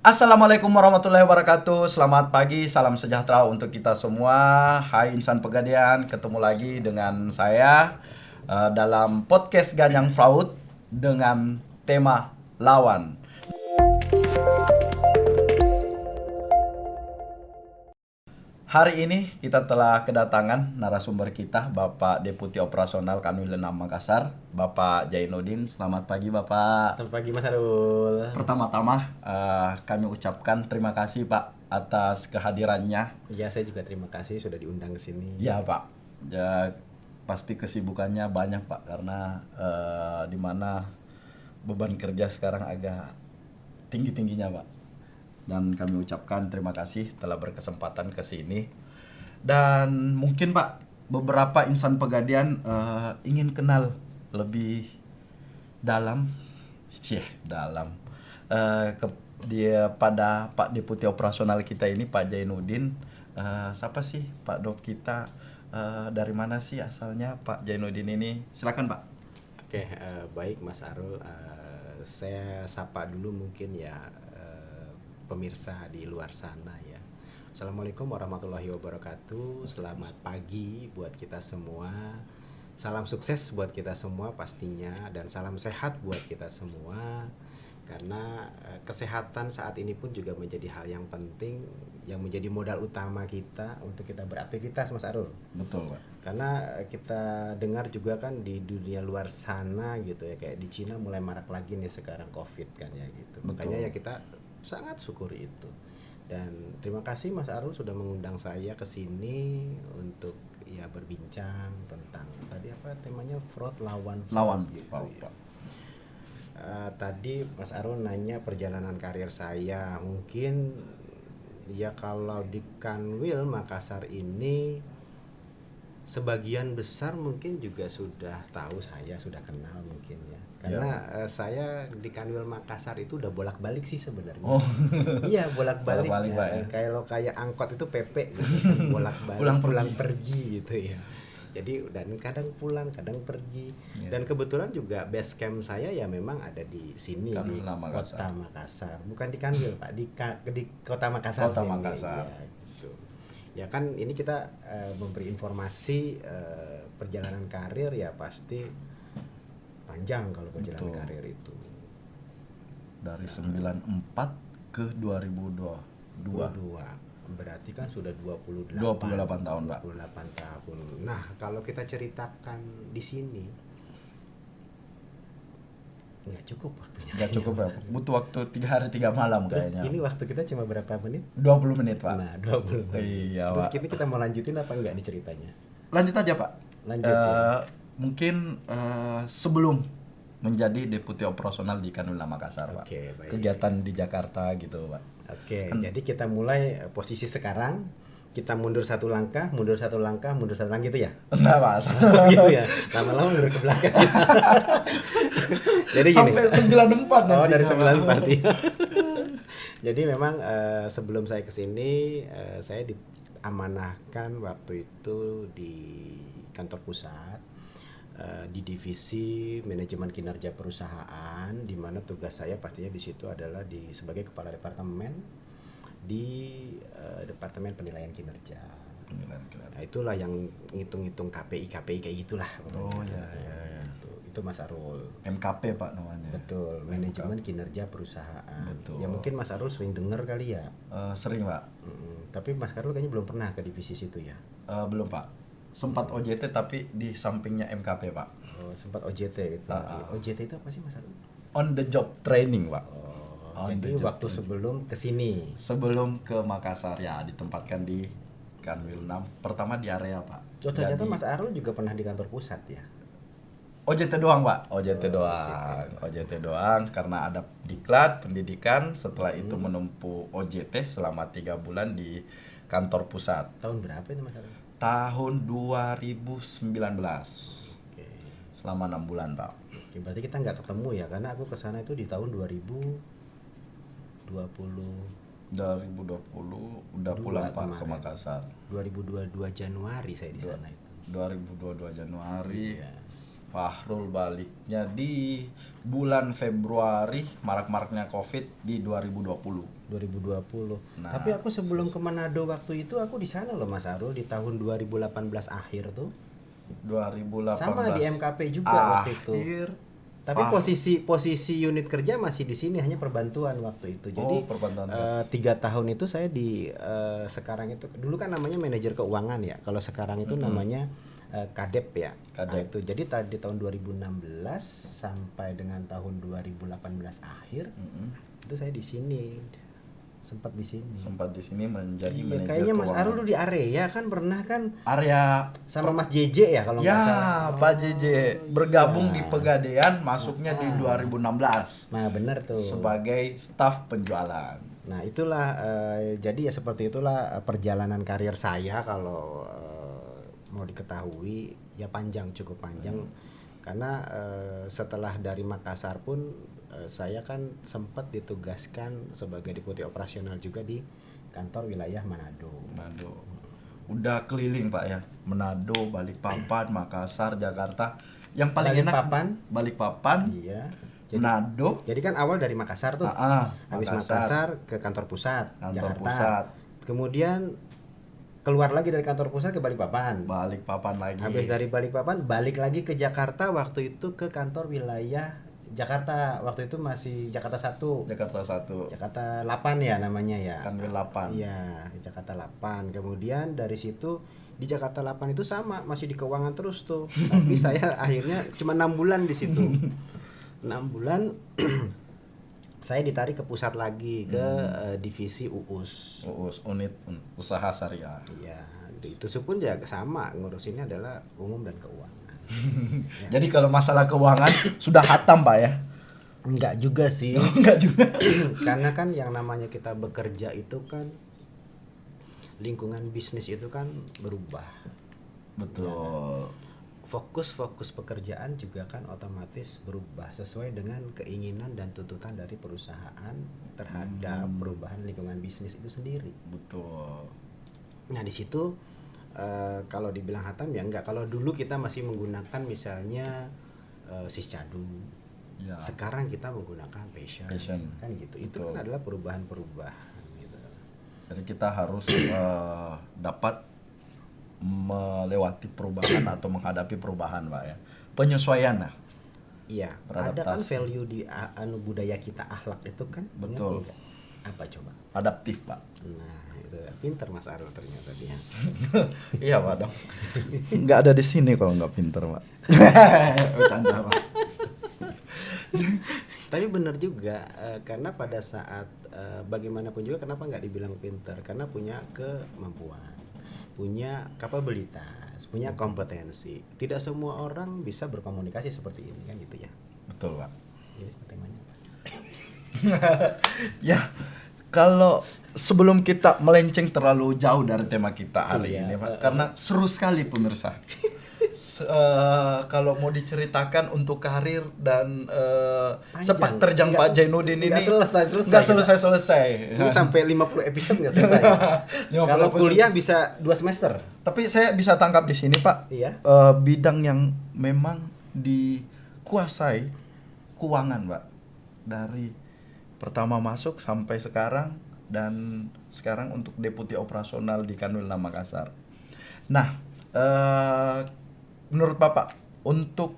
Assalamualaikum warahmatullahi wabarakatuh. Selamat pagi, salam sejahtera untuk kita semua. Hai insan Pegadian, ketemu lagi dengan saya dalam podcast Ganyang Fraud dengan tema lawan. Hari ini kita telah kedatangan narasumber kita, Bapak Deputi Operasional Kanwil 6 Makassar, Bapak Jainuddin. Selamat pagi, Bapak. Selamat pagi Mas Arul. Pertama-tama kami ucapkan terima kasih Pak atas kehadirannya. Ya, saya juga terima kasih sudah diundang ke sini. Ya Pak, ya pasti kesibukannya banyak Pak karena di mana beban kerja sekarang agak tinggi-tingginya Pak. Dan kami ucapkan terima kasih telah berkesempatan ke sini. Dan mungkin Pak, beberapa insan Pegadian ingin kenal lebih dalam ke dia pada Pak Deputi Operasional kita ini, Pak Jainuddin. Siapa sih Pak Dop kita, dari mana sih asalnya Pak Jainuddin ini? Silakan Pak. Oke, baik Mas Arul. Saya sapa dulu mungkin ya pemirsa di luar sana ya. Assalamualaikum warahmatullahi wabarakatuh. Selamat pagi buat kita semua. Salam sukses buat kita semua pastinya, dan salam sehat buat kita semua. Karena kesehatan saat ini pun juga menjadi hal yang penting, yang menjadi modal utama kita untuk kita beraktivitas, Mas Arul. Betul Pak. Karena kita dengar juga kan di dunia luar sana gitu ya, kayak di Cina mulai marak lagi nih sekarang COVID kan ya gitu. Betul. Makanya ya kita sangat syukuri itu. Dan terima kasih Mas Arul sudah mengundang saya ke sini untuk ya berbincang tentang tadi apa temanya, fraud lawan gitu fraud, ya. Pak. Tadi Mas Arul nanya perjalanan karir saya. Mungkin ya kalau di Kanwil Makassar ini sebagian besar mungkin juga sudah tahu, saya sudah kenal mungkin ya. Karena saya di Kanwil Makassar itu udah bolak-balik sih sebenarnya. Oh. Iya, bolak-balik Bolak-balik, ya. Pak, ya. Kalau kayak angkot itu PP gitu. Bolak-balik pulang pergi gitu ya. Jadi dan kadang pulang, kadang pergi. Dan kebetulan juga base camp saya ya memang ada di sini di Kota Makassar. Bukan di Kanwil, Pak, di Kota Makassar. Kota Makassar. Ya, gitu. Ya kan ini kita memberi informasi perjalanan karir ya pasti panjang kalau perjalanan karir itu. Dari 94 ke 2022. Berarti kan sudah 28 tahun, Pak. 28 tahun. Nah, kalau kita ceritakan di sini nggak cukup waktunya. Nggak cukup berapa? Butuh waktu 3 hari 3 malam. Terus kayaknya. ini waktu kita cuma berapa menit? 20 menit, Pak. Nah, 20 menit. Iya, terus Pak. kita mau lanjutin apa enggak nih ceritanya? Lanjut aja, Pak. Lanjut ya. Mungkin sebelum menjadi Deputi Operasional di Kanwil Makassar, Pak. Oke, baik. Kegiatan di Jakarta gitu, Pak. Oke, jadi kita mulai posisi sekarang. Kita mundur satu langkah gitu ya? Enggak, Pak. Gitu ya. Lama-lama mundur ke belakang. Jadi gini. Sampai 94 nanti. Oh, dari 94 ya. Jadi memang sebelum saya ke sini saya diamanahkan waktu itu di kantor pusat di divisi manajemen kinerja perusahaan, di mana tugas saya pastinya di situ adalah sebagai kepala departemen di departemen penilaian kinerja. Nah, itulah yang ngitung-ngitung KPI kayak gitulah. Oh ya. Itu Mas Arul. MKP, Pak, namanya. Betul, manajemen kinerja perusahaan. Betul. Ya mungkin Mas Arul sering dengar kali ya. Sering, Pak. Tapi Mas Arul kayaknya belum pernah ke divisi situ ya. Belum, Pak. Sempat OJT tapi di sampingnya MKP, Pak. Oh, sempat OJT gitu. OJT itu apa sih Mas Arul? On the job training, Pak. Jadi waktu sebelum ke sini. Sebelum ke Makassar ya ditempatkan di Kanwil 6. Pertama di area, Pak. Oh, ternyata Mas Arul juga pernah di kantor pusat ya. OJT doang, Pak. OJT doang karena ada diklat pendidikan, setelah itu menempuh OJT selama 3 bulan di kantor pusat. Tahun berapa itu Mas Arul? Tahun 2019. Oke. Selama 6 bulan, Pak. Oke, berarti kita nggak ketemu ya, karena aku kesana itu di tahun 2020. 2020 udah pulang, Pak, ke Makassar. 2022 Januari saya di sana itu. 2022 Januari. Yes. Fahrul baliknya di bulan Februari marak-maraknya COVID di 2020. 2020. Nah, Tapi aku sebelum ke Manado waktu itu aku di sana loh Mas Arul di tahun 2018 akhir tuh. 2018 Sama di MKP juga waktu itu. akhir. Tapi Fah- posisi unit kerja masih di sini hanya perbantuan waktu itu. Jadi perbantuan. 3 tahun itu saya di sekarang itu dulu kan namanya manajer keuangan ya. Kalau sekarang itu namanya Kadep ya. Nah, Kadep. itu. Jadi tadi tahun 2016 sampai dengan tahun 2018 akhir itu saya di sini. Sempat di sini. Sempat di sini menjadi Iya, manajer kayaknya Mas keuangan. Arul dulu di area kan pernah kan Area sama Mas JJ ya kalau nggak salah. Pak JJ bergabung di iya. Pegadaian, masuknya di 2016 Nah, benar tuh. sebagai staf penjualan. Nah, itulah jadi ya seperti itulah perjalanan karir saya kalau mau diketahui ya panjang, cukup panjang. Karena setelah dari Makassar pun saya kan sempat ditugaskan sebagai deputi operasional juga di kantor wilayah Manado. Manado. Udah keliling Pak ya. Manado, Balikpapan, Makassar, Jakarta. Yang paling Balikpapan? enak Balikpapan, Iya. Jadi, Manado, jadi kan awal dari Makassar tuh. Habis Makassar ke kantor pusat Kantor Jakarta. pusat. Kemudian keluar lagi dari kantor pusat ke Balikpapan. Balikpapan lagi. Habis dari Balikpapan balik lagi ke Jakarta, waktu itu ke kantor wilayah Jakarta. Waktu itu masih Jakarta 1. Jakarta 1. Jakarta 8 ya namanya ya. Kanwil 8. Iya, Jakarta 8. Kemudian dari situ di Jakarta 8 itu sama, masih di keuangan terus tuh. Tapi saya akhirnya cuma 6 bulan di situ. 6 bulan saya ditarik ke pusat lagi ke divisi UUS. UUS, unit usaha syariah. Iya, itu pun juga sama, ngurusinnya adalah umum dan keuangan. Ya. Jadi kalau masalah keuangan sudah hatam Pak ya? Enggak juga sih. Enggak juga. Karena kan yang namanya kita bekerja itu kan lingkungan bisnis itu kan berubah. Betul. Fokus pekerjaan juga kan otomatis berubah sesuai dengan keinginan dan tuntutan dari perusahaan terhadap perubahan lingkungan bisnis itu sendiri. Betul. Nah, di situ kalau dibilang hatam ya enggak. Kalau dulu kita masih menggunakan misalnya Siscadu. Ya. Sekarang kita menggunakan passion. Kan gitu. Itu Betul. kan adalah perubahan-perubahan gitu. Jadi kita harus dapat melewati perubahan atau menghadapi perubahan Pak ya. Penyesuaian lah. Iya, ada kan value di budaya kita, akhlak itu kan. Betul. Enggak? Apa coba? Adaptif Pak. Nah, itu pinter Mas Arul ternyata dia. Iya Pak dong. Nggak ada di sini kalau nggak pinter Pak. Bercanda Pak. Tapi benar juga karena pada saat bagaimanapun juga kenapa nggak dibilang pinter? Karena punya kemampuan, punya kapabilitas, punya kompetensi. Tidak semua orang bisa berkomunikasi seperti ini kan gitu ya. Betul Pak. Jadi seperti mana? Ya, kalau sebelum kita melenceng terlalu jauh dari tema kita hari Iya, ini Pak, karena seru sekali pemirsa. Kalau mau diceritakan untuk karir dan sepak terjang Pak Jainuddin ini nggak nggak selesai. Ini sampai 50 episode nggak selesai. 50 Kalau episode. kuliah bisa 2 semester. Tapi saya bisa tangkap di sini Pak, Iya. bidang yang memang dikuasai keuangan Pak, dari pertama masuk sampai sekarang, dan sekarang untuk deputi operasional di Kanwil Makassar. Nah, menurut Bapak untuk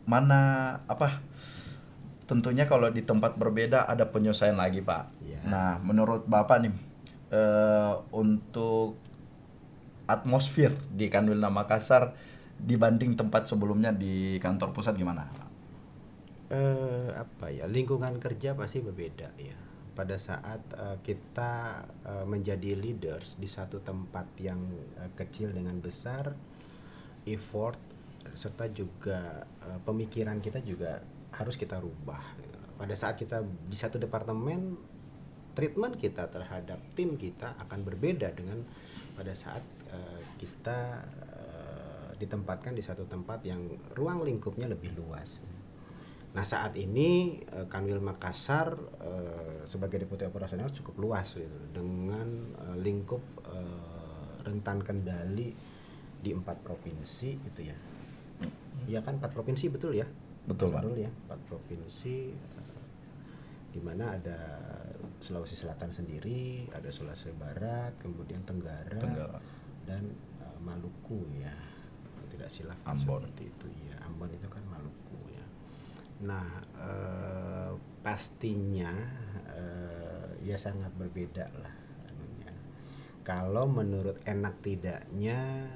mana tentunya kalau di tempat berbeda ada penyesuaian lagi Pak. Iya. Nah, menurut Bapak nih untuk atmosfer di Kanwil Makassar dibanding tempat sebelumnya di kantor pusat gimana Pak? Lingkungan kerja pasti berbeda ya. Pada saat kita menjadi leaders di satu tempat yang kecil dengan besar, effort serta juga pemikiran kita juga harus kita rubah. Pada saat kita di satu departemen, treatment kita terhadap tim kita akan berbeda dengan pada saat kita ditempatkan di satu tempat yang ruang lingkupnya lebih luas. Nah, saat ini Kanwil Makassar sebagai deputi operasional cukup luas gitu, dengan lingkup rentan kendali di 4 provinsi gitu ya. Iya kan 4 provinsi betul ya? Betul, Pak. Farul ya, 4 provinsi, di mana ada Sulawesi Selatan sendiri, ada Sulawesi Barat, kemudian Tenggara. dan Maluku ya. Kalau tidak silap kan Ambon. seperti itu ya. Ambon itu kan Maluku ya. Nah, pastinya ya sangat berbeda lah anunya. Kalau menurut enak tidaknya,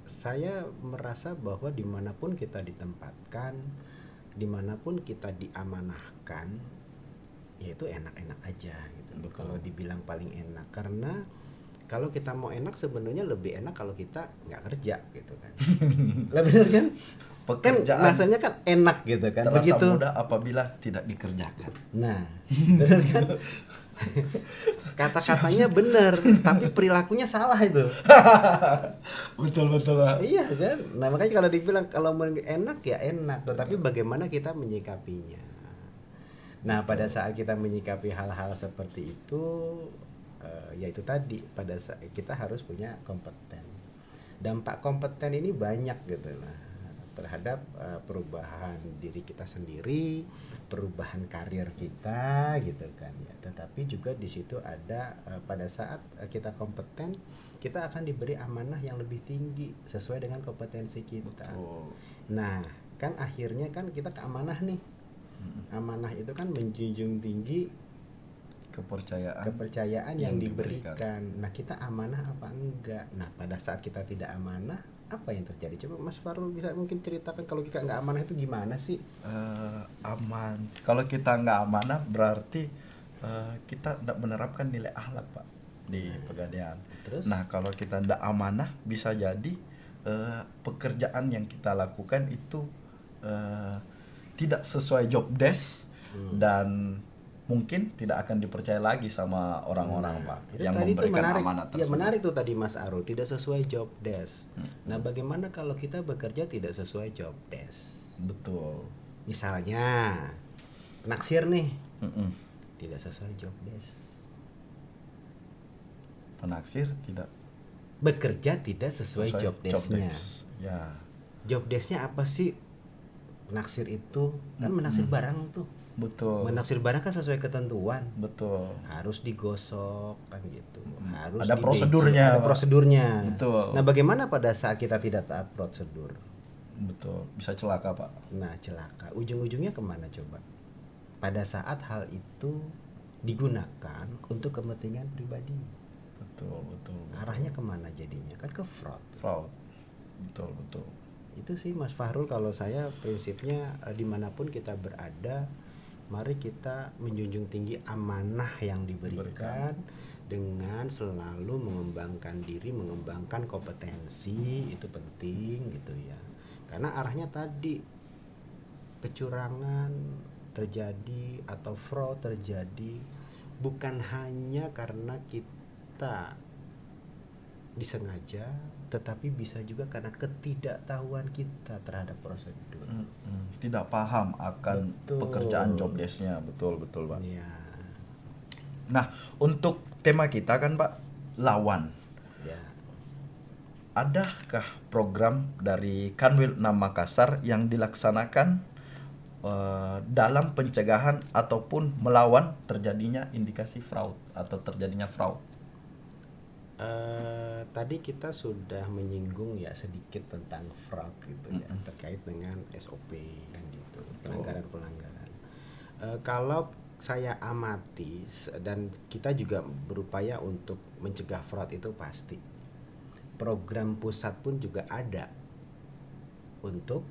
saya merasa bahwa dimanapun kita ditempatkan, dimanapun kita diamanahkan, ya itu enak-enak aja gitu. Betul. Kalau dibilang paling enak, karena kalau kita mau enak sebenarnya lebih enak kalau kita nggak kerja gitu kan. Lah bener kan? Kan Pekerjaan rasanya kan enak gitu kan. terasa Begitu. mudah apabila tidak dikerjakan. Nah, bener kan? Kata-katanya bener, tapi perilakunya salah itu. Betul, Pak. Iya kan? Nah makanya kalau dibilang kalau enak ya enak, tetapi bagaimana kita menyikapinya. Nah pada saat kita menyikapi hal-hal seperti itu, ya itu tadi, pada saat kita harus punya kompeten. Dampak kompeten ini banyak gitu lah terhadap perubahan diri kita sendiri, perubahan karir kita gitu kan ya. Tetapi juga di situ ada pada saat kita kompeten, kita akan diberi amanah yang lebih tinggi sesuai dengan kompetensi kita. Betul. Nah, kan akhirnya kan kita ke amanah nih. Amanah itu kan menjunjung tinggi kepercayaan yang diberikan. Nah, kita amanah apa enggak? Nah, pada saat kita tidak amanah, apa yang terjadi? Coba Mas Farul bisa mungkin ceritakan kalau kita nggak amanah itu gimana sih? Aman. Kalau kita nggak amanah berarti kita tidak menerapkan nilai akhlak, Pak, di pegadaian. Terus? Nah, kalau kita tidak amanah bisa jadi pekerjaan yang kita lakukan itu tidak sesuai job desk dan mungkin tidak akan dipercaya lagi sama orang-orang, Pak, Itu yang tadi tuh memberikan menarik. amanat Ya tersebut. menarik tuh tadi Mas Arul, tidak sesuai job desk. Nah, bagaimana kalau kita bekerja tidak sesuai job desk? Betul. Misalnya naksir nih, Mm-mm. tidak sesuai job desk. Penaksir tidak Bekerja tidak sesuai job desk-nya. desk. Ya, Job desk-nya apa sih? Naksir itu kan menaksir barang tuh. betul. Menaksir barang kan sesuai ketentuan. Betul. Harus digosok kan gitu. Harus Ada di prosedurnya, ada Pak. prosedurnya. Betul. Nah, bagaimana pada saat kita tidak taat prosedur? Betul. Bisa celaka, Pak. Nah, celaka. Ujung-ujungnya kemana coba? Pada saat hal itu digunakan untuk kepentingan pribadi. Betul. Arahnya kemana jadinya? Kan ke fraud. Fraud. Betul. Itu sih Mas Fahrul, kalau saya prinsipnya dimanapun kita berada, mari kita menjunjung tinggi amanah yang diberikan dengan selalu mengembangkan diri, mengembangkan kompetensi, itu penting gitu ya. Karena arahnya tadi kecurangan terjadi atau fraud terjadi bukan hanya karena kita disengaja, tetapi bisa juga karena ketidaktahuan kita terhadap prosedur. Tidak paham akan Betul. pekerjaan job desk-nya. Betul, Pak. Ya, Nah, untuk tema kita kan, Pak, lawan. ya. Adakah program dari Kanwil 6 Makassar yang dilaksanakan dalam pencegahan ataupun melawan terjadinya indikasi fraud atau terjadinya fraud? Tadi kita sudah menyinggung ya sedikit tentang fraud gitu ya, terkait dengan SOP kan gitu, pelanggaran. Kalau saya amati dan kita juga berupaya untuk mencegah fraud itu pasti. Program pusat pun juga ada untuk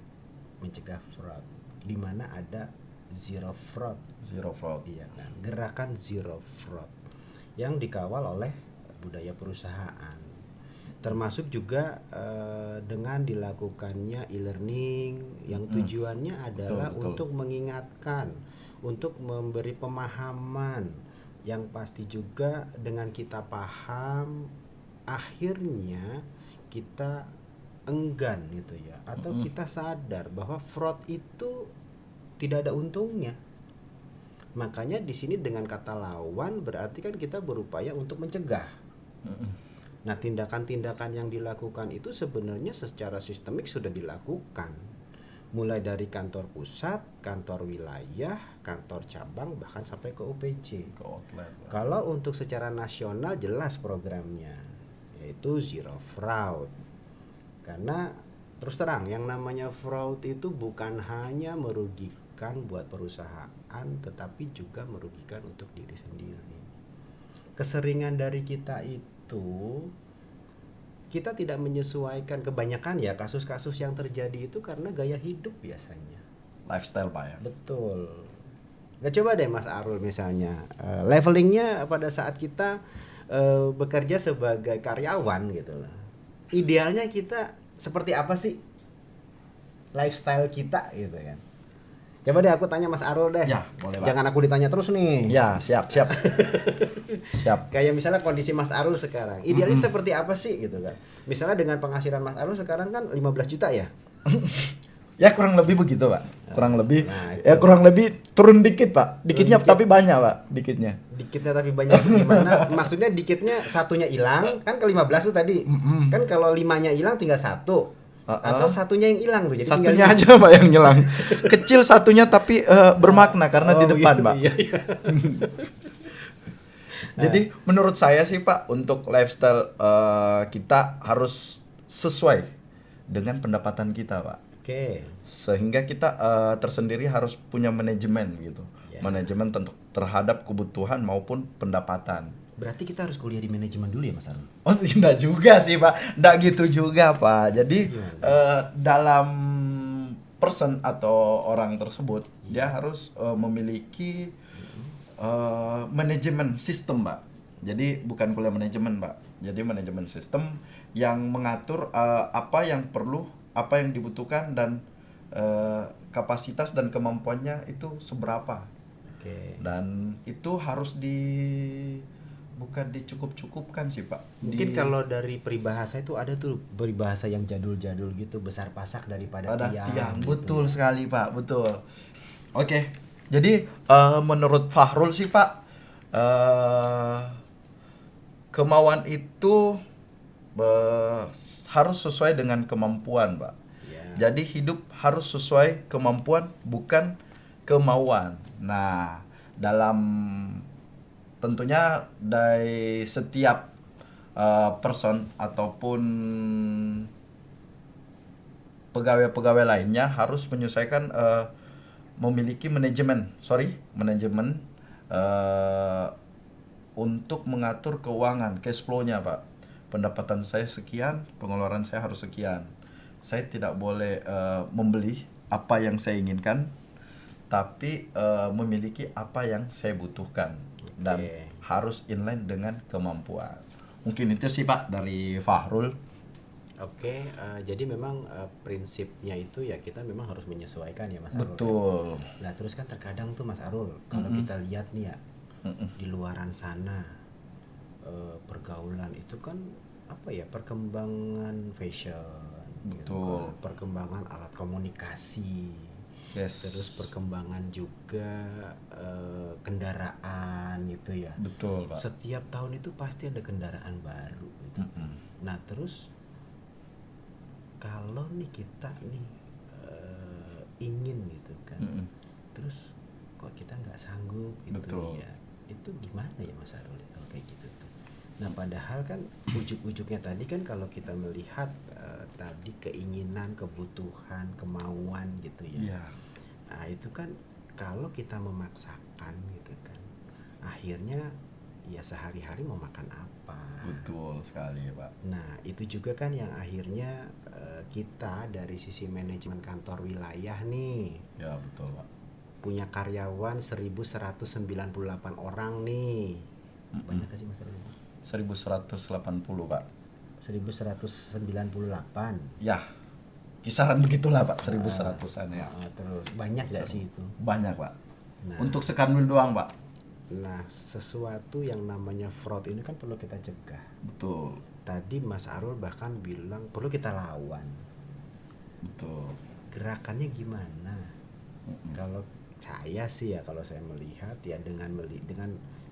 mencegah fraud, di mana ada zero fraud. Iya kan, gerakan zero fraud yang dikawal oleh budaya perusahaan, termasuk juga dengan dilakukannya e-learning yang tujuannya adalah Betul. untuk mengingatkan, untuk memberi pemahaman yang pasti juga dengan kita paham, akhirnya kita enggan gitu ya, atau kita sadar bahwa fraud itu tidak ada untungnya. Makanya di sini dengan kata lawan berarti kan kita berupaya untuk mencegah. Nah, tindakan-tindakan yang dilakukan itu sebenarnya secara sistemik sudah dilakukan. mulai dari kantor pusat, kantor wilayah, kantor cabang, bahkan sampai ke OPC. Ke outlet, Pak. Kalau untuk secara nasional jelas programnya, yaitu zero fraud. Karena terus terang, yang namanya fraud itu bukan hanya merugikan buat perusahaan, tetapi juga merugikan untuk diri sendiri. Keseringan dari kita itu, kita tidak menyesuaikan, kebanyakan ya kasus-kasus yang terjadi itu karena gaya hidup biasanya. Lifestyle, Pak ya. Betul. Nah, coba deh Mas Arul misalnya, levelingnya pada saat kita bekerja sebagai karyawan gitu lah. Idealnya kita seperti apa sih lifestyle kita gitu kan? Coba deh aku tanya Mas Arul deh. Ya, boleh, Pak. Jangan aku ditanya terus nih. Ya, siap. Siap. Kayak misalnya kondisi Mas Arul sekarang, idealnya seperti apa sih gitu kan? Misalnya dengan penghasilan Mas Arul sekarang kan 15 juta ya? Ya kurang lebih begitu, Pak. Kurang lebih. Nah, itu. Ya kurang lebih turun dikit, Pak. Dikitnya Turun dikit. tapi banyak, Pak. Dikitnya. Dikitnya tapi banyak gimana? Maksudnya dikitnya satunya hilang, kan ke 15 tuh tadi. Kan kalau 5-nya hilang tinggal satu. Atau satunya yang hilang tuh. Jadi Satunya tinggal aja, Pak, yang nyelang. Kecil satunya tapi bermakna karena di depan, gitu, Pak. iya. Jadi menurut saya sih, Pak, untuk lifestyle kita harus sesuai dengan pendapatan kita, Pak. Oke. Sehingga kita tersendiri harus punya manajemen gitu. Ya. Manajemen terhadap kebutuhan maupun pendapatan. Berarti kita harus kuliah di manajemen dulu ya Mas Arul? Oh, enggak juga sih, Pak. Enggak gitu juga, Pak. Jadi dalam person atau orang tersebut dia harus memiliki manajemen sistem, Pak. Jadi bukan kuliah manajemen, Pak. Jadi manajemen sistem yang mengatur apa yang perlu, apa yang dibutuhkan, dan kapasitas dan kemampuannya itu seberapa. Oke. Dan itu harus bukan dicukup-cukupkan sih, Pak. Mungkin kalau dari peribahasa itu ada tuh peribahasa yang jadul-jadul gitu, besar pasak daripada ada tiang. tiang. Gitu. Betul sekali, Pak. Betul. Oke. Jadi menurut Fahrul sih, Pak, kemauan itu harus sesuai dengan kemampuan, Pak. Ya. Jadi hidup harus sesuai kemampuan, bukan kemauan. Nah, dalam tentunya dari setiap person ataupun pegawai-pegawai lainnya harus menyesuaikan memiliki manajemen untuk mengatur keuangan, cash flow-nya, Pak. Pendapatan saya sekian, pengeluaran saya harus sekian. Saya tidak boleh membeli apa yang saya inginkan, tapi memiliki apa yang saya butuhkan. Dan harus inline dengan kemampuan. Mungkin itu sih, Pak, dari Fahrul. Oke, jadi memang prinsipnya itu ya kita memang harus menyesuaikan ya Mas Arul. Betul. Nah terus kan terkadang tuh Mas Arul, kalau kita lihat nih ya di luaran sana pergaulan itu kan apa ya, perkembangan fashion, Betul. gitu kan, perkembangan alat komunikasi. Yes. Terus perkembangan juga kendaraan gitu ya. Betul, Pak. Setiap tahun itu pasti ada kendaraan baru gitu. Nah terus kalau nih kita nih ingin gitu kan, terus kok kita nggak sanggup gitu. Betul. Ya, itu gimana ya Mas Arul kalau kayak gitu tuh? Nah padahal kan ujuk-ujuknya tadi kan kalau kita melihat tadi keinginan, kebutuhan, kemauan gitu ya. Iya. Nah itu kan kalau kita memaksakan gitu kan, akhirnya ya sehari-hari mau makan apa. Betul sekali, Pak. Nah itu juga kan yang akhirnya kita dari sisi manajemen kantor wilayah nih Ya, betul, Pak. punya karyawan 1198 orang nih. Banyak gak sih Mas Arul? 1180, Pak. 1198. Ya, kisaran begitulah, Pak, 1100-an ya. Terus banyak gak sih itu? Banyak, Pak. Nah, Untuk Sekanwil doang, Pak. nah sesuatu yang namanya fraud ini kan perlu kita cegah. Betul. Tadi Mas Arul bahkan bilang perlu kita lawan. Betul. Gerakannya gimana? Kalau saya sih ya, kalau saya melihat ya dengan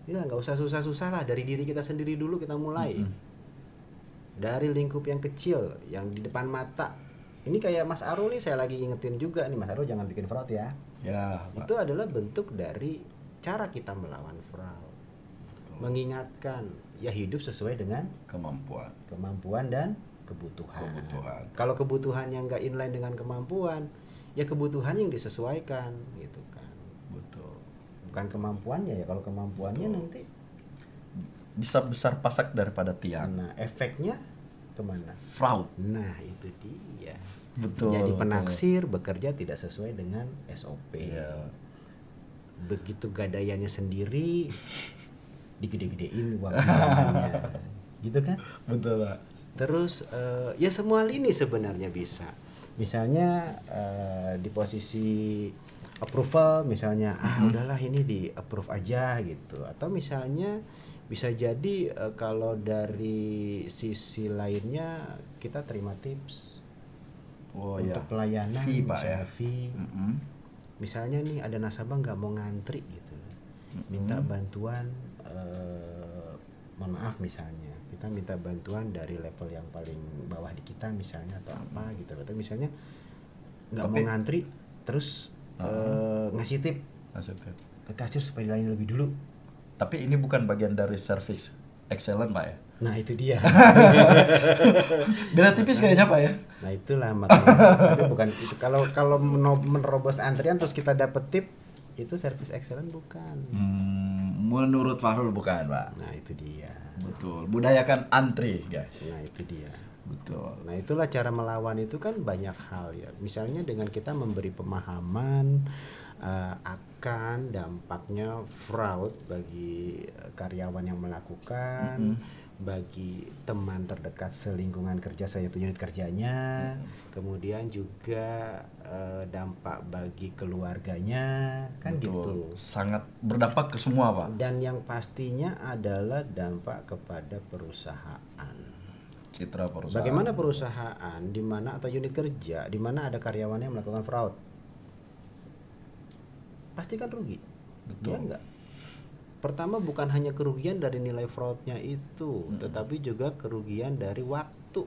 ya nggak usah susah-susah lah, dari diri kita sendiri dulu kita mulai. Dari lingkup yang kecil, yang di depan mata, Ini kayak Mas Arul nih, saya lagi ingetin juga nih, Mas Arul jangan bikin fraud ya. Ya, Pak. Itu adalah bentuk dari cara kita melawan fraud. Mengingatkan ya hidup sesuai dengan Kemampuan. dan kebutuhan. Kebutuhan. Kalau kebutuhannya nggak inline dengan kemampuan, ya kebutuhan yang disesuaikan gitu kan. Betul. Bukan kemampuannya ya. Kalau kemampuannya Betul. nanti, Bisa besar pasak daripada tiang. nah efeknya kemana? Fraud. Nah itu dia. Betul. Jadi betul. penaksir bekerja tidak sesuai dengan SOP. Iya. Begitu gadaiannya sendiri, digede-gedein uang pinjamannya, gitu kan? Betul, Pak. Terus ya semua lini sebenarnya bisa. Misalnya di posisi approval, misalnya udahlah ini di approve aja gitu. Atau misalnya bisa jadi kalau dari sisi lainnya kita terima tips Oh untuk ya. pelayanan, Fee, Pak, misalnya ya. fee. Misalnya nih ada nasabah nggak mau ngantri gitu, minta bantuan, mohon maaf misalnya kita minta bantuan dari level yang paling bawah di kita misalnya atau apa gitu, atau misalnya nggak mau Tapi- ngantri terus ngasih tip Positif. ke kasir supaya dilayani lebih dulu. Tapi ini bukan bagian dari service excellent, Pak ya. Nah itu dia. Beda tipis kayaknya, Pak ya. Nah itulah makanya. Tapi bukan itu. Kalau menerobos antrian terus kita dapet tip, itu service excellent bukan. Menurut Fahrul bukan, Pak. Nah itu dia. Betul. Budayakan antri, guys. Nah itu dia. Betul. Nah itulah cara melawan itu kan banyak hal ya. Misalnya dengan kita memberi pemahaman akan dampaknya fraud bagi karyawan yang melakukan, bagi teman terdekat selingkungan kerja saya itu unit kerjanya, kemudian juga dampak bagi keluarganya, kan Betul. gitu. Sangat berdampak ke semua, Pak. Dan yang pastinya adalah dampak kepada perusahaan. Citra perusahaan. Bagaimana perusahaan di mana atau unit kerja di mana ada karyawan yang melakukan fraud? Pasti kan rugi. Betul. Ya enggak? Pertama bukan hanya kerugian dari nilai fraudnya itu, tetapi juga kerugian dari waktu.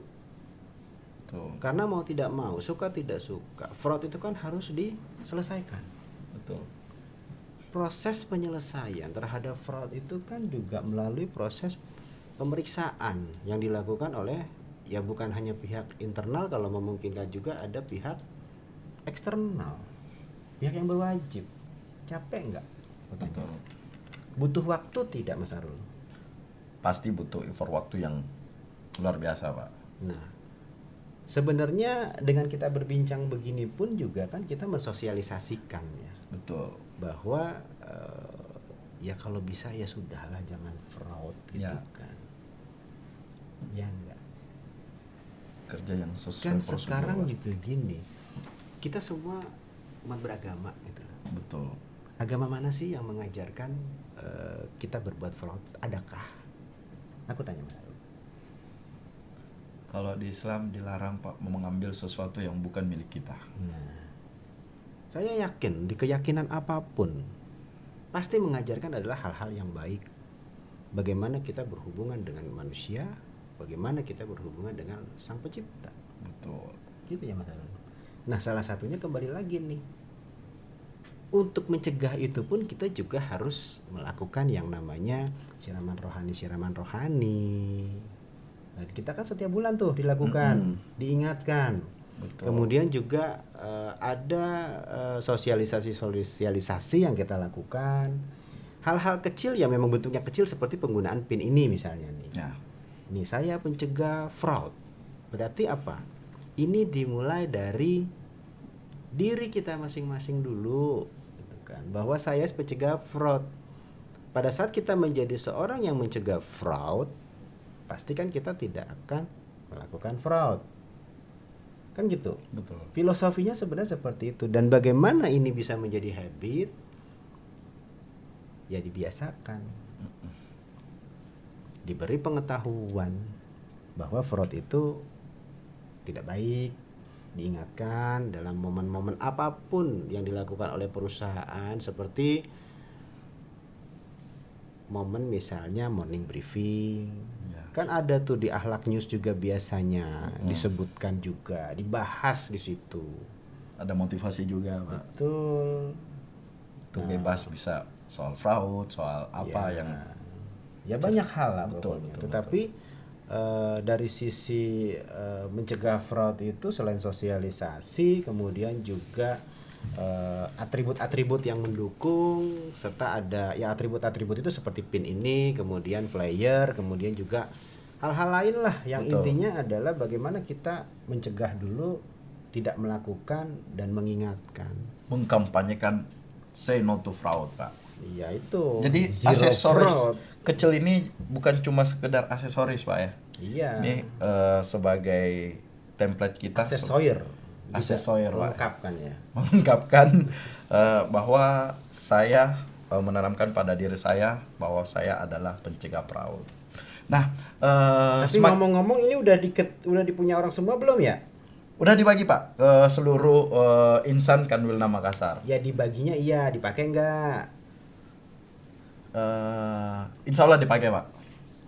Betul. Karena mau tidak mau, suka tidak suka, fraud itu kan harus diselesaikan. Betul. Proses penyelesaian terhadap fraud itu kan juga melalui proses pemeriksaan yang dilakukan oleh ya bukan hanya pihak internal, kalau memungkinkan juga ada pihak eksternal, pihak yang berwajib. Capek enggak? Betul. Butuh waktu tidak, Mas Arul? Pasti butuh effort waktu yang luar biasa, Pak. Nah, sebenarnya dengan kita berbincang begini pun juga kan kita mensosialisasikan ya, Betul. bahwa ya kalau bisa ya sudahlah jangan fraud gitu Ya. kan. Ya enggak. Kerja yang sesuai Kan prosedur, sekarang Pak. juga gini, kita semua umat beragama gitu. Betul. Agama mana sih yang mengajarkan kita berbuat fraud? Adakah? Aku tanya Mas Arul. Kalau di Islam dilarang, Pak, mengambil sesuatu yang bukan milik kita. Nah, saya yakin di keyakinan apapun pasti mengajarkan adalah hal-hal yang baik. Bagaimana kita berhubungan dengan manusia, bagaimana kita berhubungan dengan Sang Pencipta. Betul. Gitu ya Mas Arul. Nah, salah satunya kembali lagi nih. Untuk mencegah itu pun kita juga harus melakukan yang namanya siraman rohani. Nah, kita kan setiap bulan tuh dilakukan, diingatkan. Betul. Kemudian juga ada sosialisasi yang kita lakukan. Hal-hal kecil yang memang bentuknya kecil seperti penggunaan PIN ini misalnya nih. Ya. Nih saya pencegah fraud. Berarti apa? Ini dimulai dari diri kita masing-masing dulu, gitu kan. Bahwa saya pencegah fraud. Pada saat kita menjadi seorang yang mencegah fraud, pastikan kita tidak akan melakukan fraud. Kan gitu. Betul. Filosofinya sebenarnya seperti itu. Dan bagaimana ini bisa menjadi habit? Ya dibiasakan. Diberi pengetahuan bahwa fraud itu tidak baik, diingatkan dalam momen-momen apapun yang dilakukan oleh perusahaan, seperti momen misalnya morning briefing. Ya. Kan ada tuh di Akhlak News juga biasanya disebutkan juga, dibahas di situ. Ada motivasi juga Pak. Betul. Itu bebas bisa soal fraud, soal apa Ya. yang Ya banyak hal lah Betul, pokoknya. betul, Tetapi dari sisi mencegah fraud itu selain sosialisasi, kemudian juga atribut-atribut yang mendukung, serta ada ya atribut-atribut itu seperti pin ini, kemudian flyer, kemudian juga hal-hal lain lah yang Betul. intinya adalah bagaimana kita mencegah dulu, tidak melakukan dan mengingatkan. mengkampanyekan say no to fraud Pak. Iya itu. Jadi Zero aksesoris fraud. kecil ini bukan cuma sekedar aksesoris Pak ya. Iya. Ini sebagai template kita Aksesoir. Aksesoir, Pak. Mengungkapkan ya. mengungkapkan bahwa saya menanamkan pada diri saya bahwa saya adalah pencegah fraud. Nah, Tapi ngomong-ngomong ini udah dipunya orang semua belum ya? udah dibagi Pak ke seluruh insan Kanwilna Makassar. Ya dibaginya iya, dipakai enggak? Insya Allah dipakai Pak.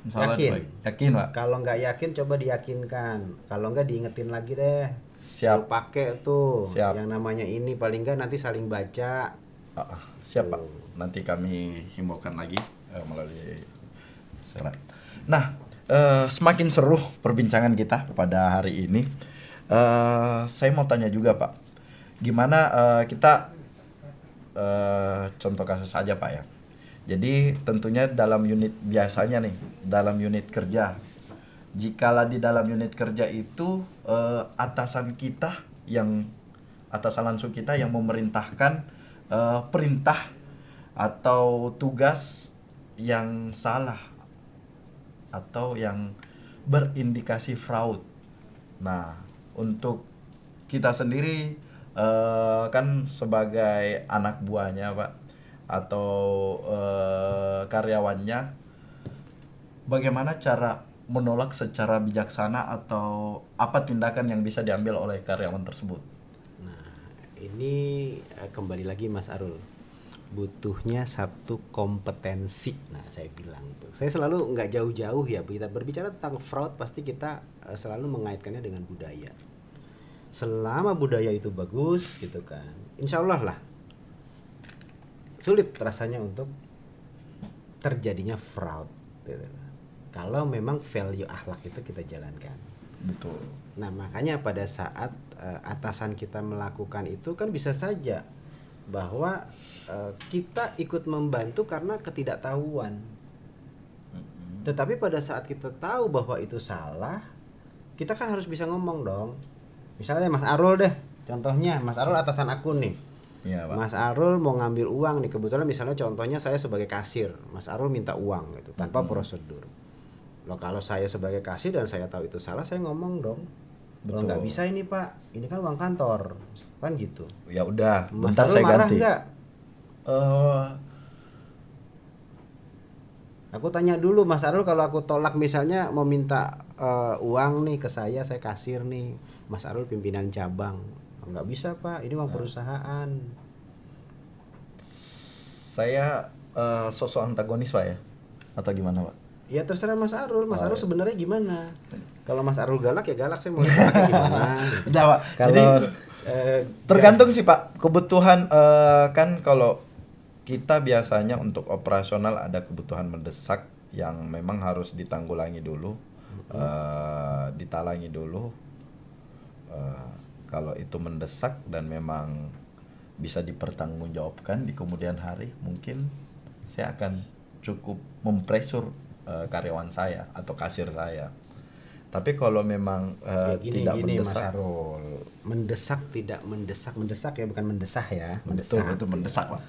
Insya Allah Yakin? dipakai. Yakin Pak. Kalau nggak yakin coba diyakinkan. Kalau nggak diingetin lagi deh. Siap. Suruh pakai tuh. Siap. Yang namanya ini paling nggak nanti saling baca. Siap Pak. Nanti kami himbaukan lagi melalui surat. Nah, semakin seru perbincangan kita pada hari ini. Saya mau tanya juga Pak, gimana kita contoh kasus aja Pak ya. Jadi tentunya dalam unit biasanya nih, dalam unit kerja, jikalau di dalam unit kerja itu atasan langsung kita yang memerintahkan perintah atau tugas yang salah atau yang berindikasi fraud. Nah, untuk kita sendiri kan sebagai anak buahnya Pak atau karyawannya, bagaimana cara menolak secara bijaksana atau apa tindakan yang bisa diambil oleh karyawan tersebut? Nah, ini kembali lagi Mas Arul, butuhnya satu kompetensi. Nah, saya bilang tuh, saya selalu nggak jauh-jauh ya, kita berbicara tentang fraud pasti kita selalu mengaitkannya dengan budaya. Selama budaya itu bagus gitu kan, insya Allah lah sulit rasanya untuk terjadinya fraud gitu. Kalau memang value akhlak itu kita jalankan. Betul. Nah, makanya pada saat atasan kita melakukan itu kan bisa saja bahwa kita ikut membantu karena ketidaktahuan. Tetapi pada saat kita tahu bahwa itu salah, kita kan harus bisa ngomong dong. Misalnya Mas Arul deh, contohnya Mas Arul atasan aku nih. Iya, Pak. Mas Arul mau ngambil uang nih, kebetulan misalnya contohnya saya sebagai kasir, Mas Arul minta uang gitu tanpa prosedur. Loh, kalau saya sebagai kasir dan saya tahu itu salah, saya ngomong dong. Kalau nggak bisa ini Pak, ini kan uang kantor, kan gitu. Ya udah, Mas bentar Arul saya marah ganti. nggak? Aku tanya dulu Mas Arul, kalau aku tolak misalnya mau minta uang nih ke saya kasir nih, Mas Arul pimpinan cabang, nggak bisa Pak, ini uang perusahaan. Saya sosok antagonis Pak ya? Atau gimana Pak? Ya terserah Mas Arul. Mas Arul sebenarnya gimana? Kalau Mas Arul galak ya galak, saya mau pakai gimana? Udah Pak. Kalau Jadi tergantung sih Pak. Kebutuhan kan kalau kita biasanya untuk operasional ada kebutuhan mendesak yang memang harus ditanggulangi dulu, ditalangi dulu. Kalau itu mendesak dan memang bisa dipertanggungjawabkan di kemudian hari, mungkin saya akan cukup mempresur karyawan saya atau kasir saya. Tapi kalau memang tidak mendesak, Mas Arul, mendesak tidak mendesak ya, bukan mendesah ya, betul itu mendesak Pak.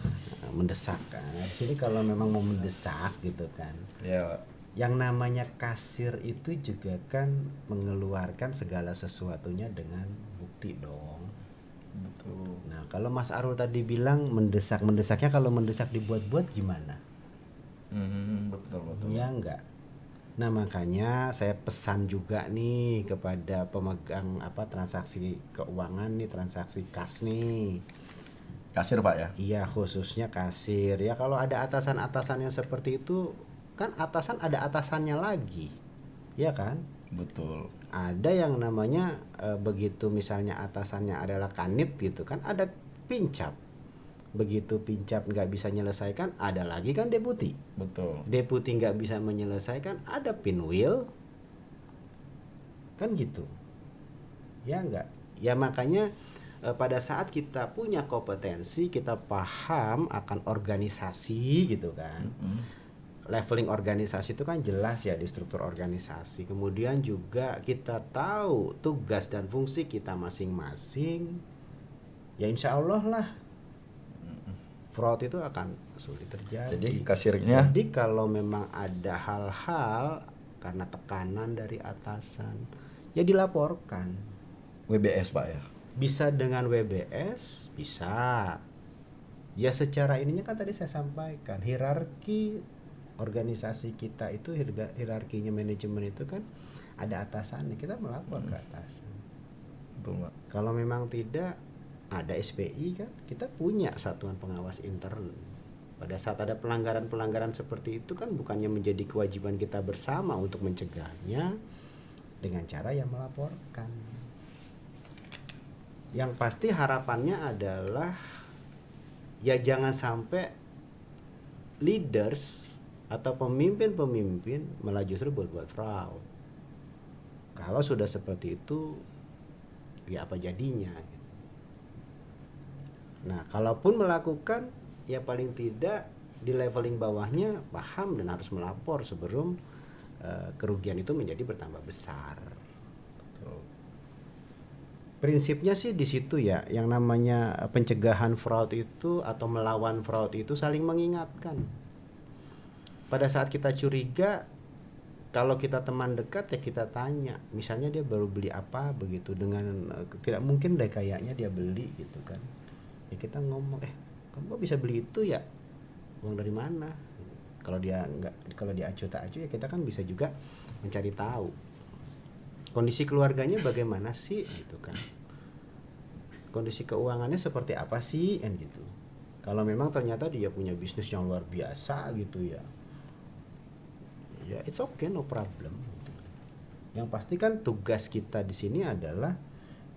Mendesak kan. Di sini kalau memang mau mendesak gitu kan. Ya. Yang namanya kasir itu juga kan mengeluarkan segala sesuatunya dengan bukti dong. Betul. Nah, kalau Mas Arul tadi bilang mendesaknya kalau mendesak dibuat-buat gimana? Betul. Ya enggak. Nah, makanya saya pesan juga nih kepada pemegang transaksi keuangan nih, transaksi kas nih. Kasir Pak ya? Iya, khususnya kasir. Ya kalau ada atasan-atasan yang seperti itu, kan atasan ada atasannya lagi. ya kan? Betul. Ada yang namanya begitu misalnya atasannya adalah kanit gitu kan, ada pincap. Begitu pincap nggak bisa menyelesaikan, ada lagi kan deputi. Betul. Deputi nggak bisa menyelesaikan, ada pinwheel, kan gitu. Ya nggak. Ya makanya pada saat kita punya kompetensi, kita paham akan organisasi gitu kan. Leveling organisasi itu kan jelas ya di struktur organisasi. Kemudian juga kita tahu tugas dan fungsi kita masing-masing. Ya insya Allah lah fraud itu akan sulit terjadi. Jadi kasirnya. Jadi kalau memang ada hal-hal karena tekanan dari atasan, ya dilaporkan. WBS Pak ya. Bisa dengan WBS, bisa. Ya secara ininya kan tadi saya sampaikan, hierarki organisasi kita itu, hierarkinya manajemen itu kan ada atasannya, kita melapor ke atasan. Betul Pak. Kalau memang tidak, ada SPI kan, kita punya satuan pengawas intern. Pada saat ada pelanggaran-pelanggaran seperti itu kan bukannya menjadi kewajiban kita bersama untuk mencegahnya dengan cara yang melaporkan. Yang pasti harapannya adalah ya jangan sampai leaders atau pemimpin-pemimpin malah justru buat fraud. Kalau sudah seperti itu, ya apa jadinya? Nah, kalaupun melakukan, ya paling tidak di leveling bawahnya paham dan harus melapor sebelum kerugian itu menjadi bertambah besar. Prinsipnya sih di situ ya, yang namanya pencegahan fraud itu atau melawan fraud itu saling mengingatkan. Pada saat kita curiga, kalau kita teman dekat ya kita tanya, misalnya dia baru beli apa begitu, dengan tidak mungkin deh kayaknya dia beli gitu kan. Ya kita ngomong, kamu bisa beli itu ya, uang dari mana? Kalau dia enggak, kalau dia acuh tak acuh ya kita kan bisa juga mencari tahu kondisi keluarganya bagaimana sih gitu kan, kondisi keuangannya seperti apa sih kan gitu. Kalau memang ternyata dia punya bisnis yang luar biasa gitu ya it's okay, no problem gitu. Yang pasti kan tugas kita di sini adalah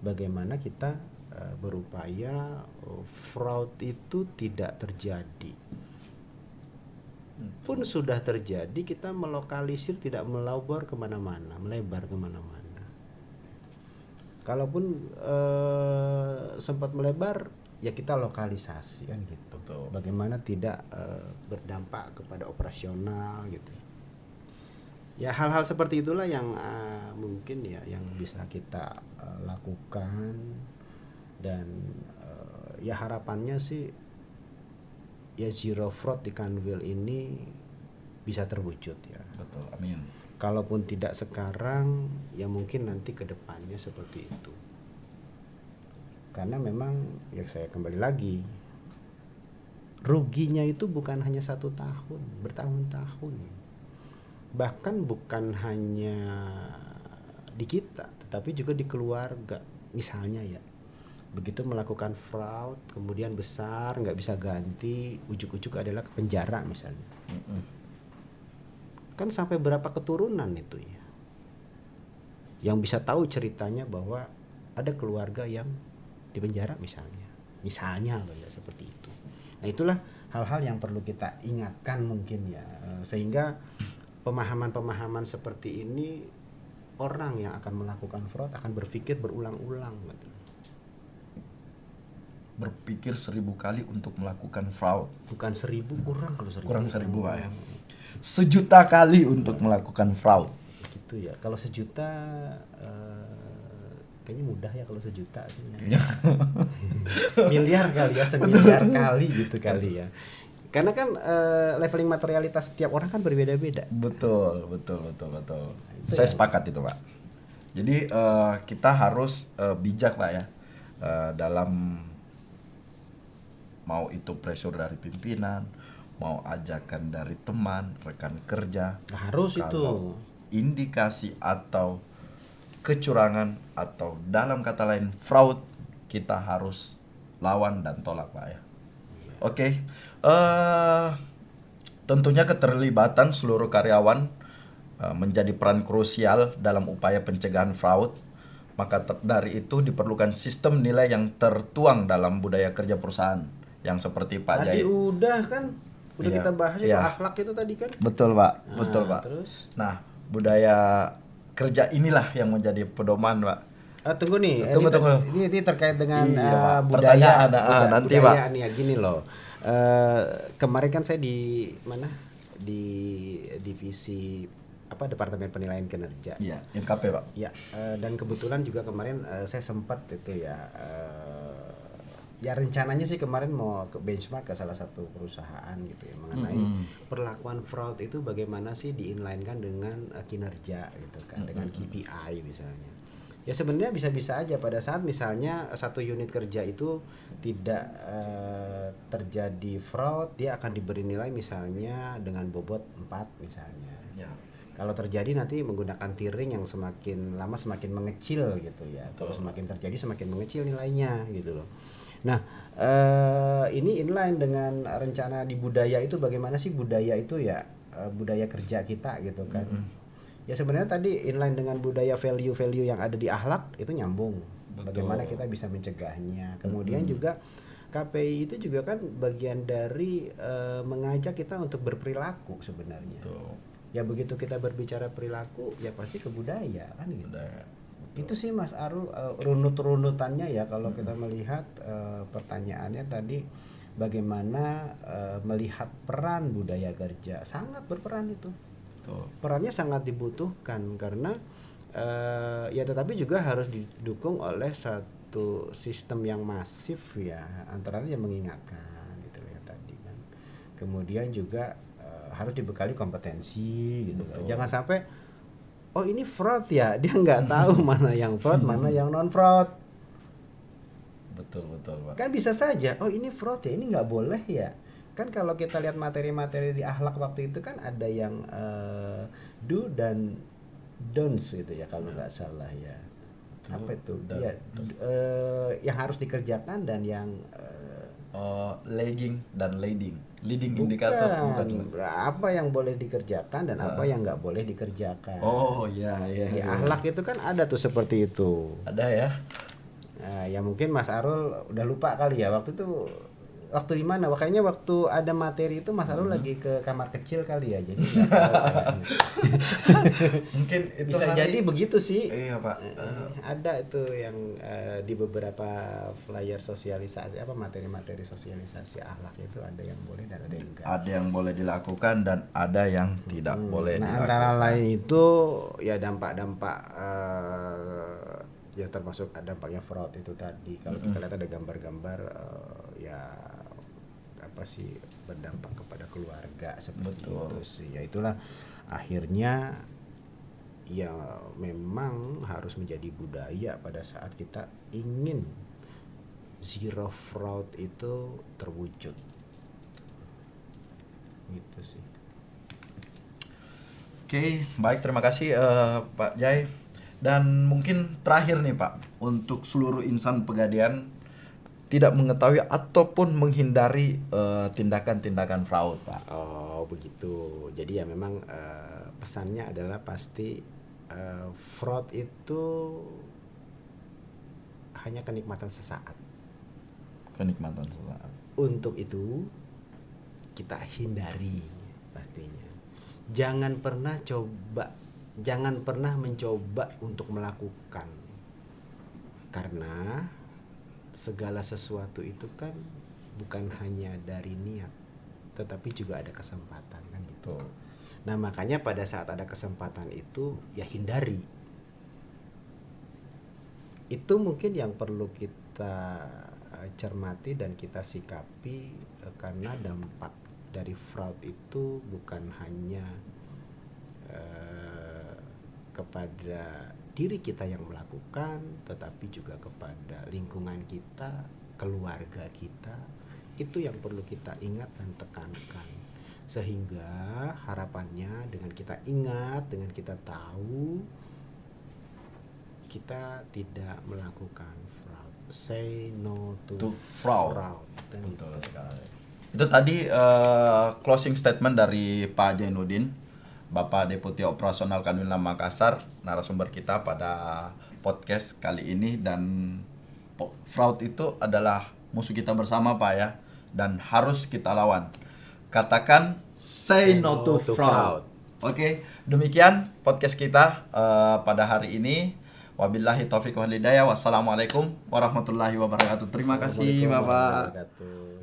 bagaimana kita berupaya fraud itu tidak terjadi. Pun sudah terjadi, kita melokalisir, tidak melebar kemana-mana, melebar kemana-mana. Kalaupun sempat melebar, ya kita lokalisasi kan gitu. Betul. Bagaimana tidak berdampak kepada operasional gitu. Ya hal-hal seperti itulah yang mungkin ya yang bisa kita lakukan, dan ya harapannya sih ya zero fraud di Kanwil ini bisa terwujud ya. Betul, amin. Kalaupun tidak sekarang, ya mungkin nanti ke depannya seperti itu. Karena memang ya saya kembali lagi, ruginya itu bukan hanya 1 tahun, bertahun-tahun. Bahkan bukan hanya di kita, tetapi juga di keluarga. Misalnya ya, begitu melakukan fraud, kemudian besar, nggak bisa ganti, ujuk-ujuk adalah ke penjara misalnya. Kan sampai berapa keturunan itu ya, yang bisa tahu ceritanya bahwa ada keluarga yang di penjara misalnya loh ya, seperti itu. Nah itulah hal-hal yang perlu kita ingatkan mungkin ya, sehingga pemahaman-pemahaman seperti ini, orang yang akan melakukan fraud akan berpikir berulang-ulang gitu. Berpikir 1000 kali untuk melakukan fraud. Bukan 1000, kurang kalau 1000. Kurang 1000 Pak ya. 1.000.000 kali untuk melakukan fraud. Gitu ya. Kalau 1 juta kayaknya mudah ya kalau 1 juta. Miliar kali ya, 1.000.000 kali gitu kali ya. Karena kan leveling materialitas setiap orang kan berbeda-beda. Betul. Saya sepakat itu Pak. Jadi kita harus bijak Pak ya, dalam mau itu pressure dari pimpinan, mau ajakan dari teman, rekan kerja. Harus itu. Indikasi atau kecurangan atau dalam kata lain fraud, kita harus lawan dan tolak Pak ya. Oke. Tentunya keterlibatan seluruh karyawan menjadi peran krusial dalam upaya pencegahan fraud. Maka dari itu diperlukan sistem nilai yang tertuang dalam budaya kerja perusahaan yang seperti Pak Tadi Jai. udah kan, udah Iya, kita bahas itu iya. akhlak itu tadi kan. Betul Pak, Nah, betul Pak. terus? Nah, budaya kerja inilah yang menjadi pedoman Pak. Tunggu nih, Tunggu. ini terkait dengan Iya, Pak. budaya, Pertanyaan, nanti, budaya Pak. nih ya gini loh. Kemarin kan saya di mana? Di divisi apa Departemen Penilaian Kinerja. Iya, MKP Pak. Ya, dan kebetulan juga kemarin saya sempat itu ya, ya rencananya sih kemarin mau ke benchmark ke salah satu perusahaan gitu ya mengenai perlakuan fraud itu bagaimana sih di-inline-kan dengan kinerja gitu kan, dengan KPI misalnya. Ya sebenarnya bisa-bisa aja pada saat misalnya satu unit kerja itu tidak terjadi fraud, dia akan diberi nilai misalnya dengan bobot 4 misalnya. Ya. Kalau terjadi nanti menggunakan tiering yang semakin lama semakin mengecil gitu ya. Kalau semakin terjadi semakin mengecil nilainya gitu loh. Nah, ini inline dengan rencana di budaya itu, bagaimana sih budaya itu ya, budaya kerja kita gitu kan. Ya sebenarnya tadi inline dengan budaya value-value yang ada di akhlak itu nyambung. Betul. Bagaimana kita bisa mencegahnya. Kemudian juga KPI itu juga kan bagian dari mengajak kita untuk berperilaku sebenarnya. Betul. Ya begitu kita berbicara perilaku ya pasti ke budaya kan gitu. Budaya. Itu sih Mas Arul runut-runutannya ya kalau kita melihat pertanyaannya tadi bagaimana melihat peran budaya kerja, sangat berperan itu. Betul. Perannya sangat dibutuhkan karena ya tetapi juga harus didukung oleh satu sistem yang masif ya, antara lain yang mengingatkan gitu ya tadi kan. Kemudian juga harus dibekali kompetensi gitu kan. Jangan sampai oh ini fraud ya, dia nggak tahu mana yang fraud, mana yang non fraud. Betul Pak. Kan bisa saja, oh ini fraud ya, ini nggak boleh ya. Kan kalau kita lihat materi-materi di akhlak waktu itu kan ada yang do dan don'ts gitu ya kalau nggak salah ya. Apa itu? Ya, yang harus dikerjakan dan yang lagging dan leading indikator bukan. Apa yang boleh dikerjakan dan apa yang nggak boleh dikerjakan. Oh iya. Di akhlak itu kan ada tuh seperti itu. Ada ya. Nah, ya mungkin Mas Arul udah lupa kali ya waktu itu. Waktu di mana? Kayaknya waktu ada materi itu Mas Arul lagi ke kamar kecil kali ya. Jadi nggak tahu. Mungkin itu Bisa jadi begitu sih. Iya Pak. Ada itu yang di beberapa flyer sosialisasi apa materi-materi sosialisasi akhlak itu ada yang boleh dan ada yang enggak. Ada yang boleh dilakukan dan ada yang tidak boleh Nah, dilakukan. antara lain itu ya dampak-dampak ya termasuk dampaknya fraud itu tadi. Kalau kita lihat ada gambar-gambar ya apa sih berdampak kepada keluarga seperti Betul. itu sih. Ya itulah akhirnya ya memang harus menjadi budaya pada saat kita ingin zero fraud itu terwujud. Gitu sih. Oke, baik, terima kasih Pak Jai. Dan mungkin terakhir nih Pak, untuk seluruh insan Pegadaian tidak mengetahui ataupun menghindari tindakan-tindakan fraud Pak. Oh begitu. Jadi ya memang pesannya adalah pasti fraud itu hanya kenikmatan sesaat. Kenikmatan sesaat. Untuk itu kita hindari pastinya. Jangan pernah mencoba untuk melakukan, karena segala sesuatu itu kan bukan hanya dari niat, tetapi juga ada kesempatan kan gitu. Nah makanya pada saat ada kesempatan itu ya hindari. Itu mungkin yang perlu kita cermati dan kita sikapi, karena dampak dari fraud itu bukan hanya kepada diri kita yang melakukan, tetapi juga kepada lingkungan kita, keluarga kita. Itu yang perlu kita ingat dan tekankan, sehingga harapannya dengan kita ingat, dengan kita tahu, kita tidak melakukan fraud. Say no to fraud. Betul sekali. Itu tadi closing statement dari Pak Jainuddin. Bapak Deputi Operasional Kanwil Makassar, narasumber kita pada podcast kali ini. Dan fraud itu adalah musuh kita bersama Pak ya, dan harus kita lawan. Katakan say no to fraud. Oke, demikian podcast kita pada hari ini. Wabillahi taufiq wal hidayah. Wassalamualaikum warahmatullahi wabarakatuh. Terima kasih Bapak. Wabarakatuh.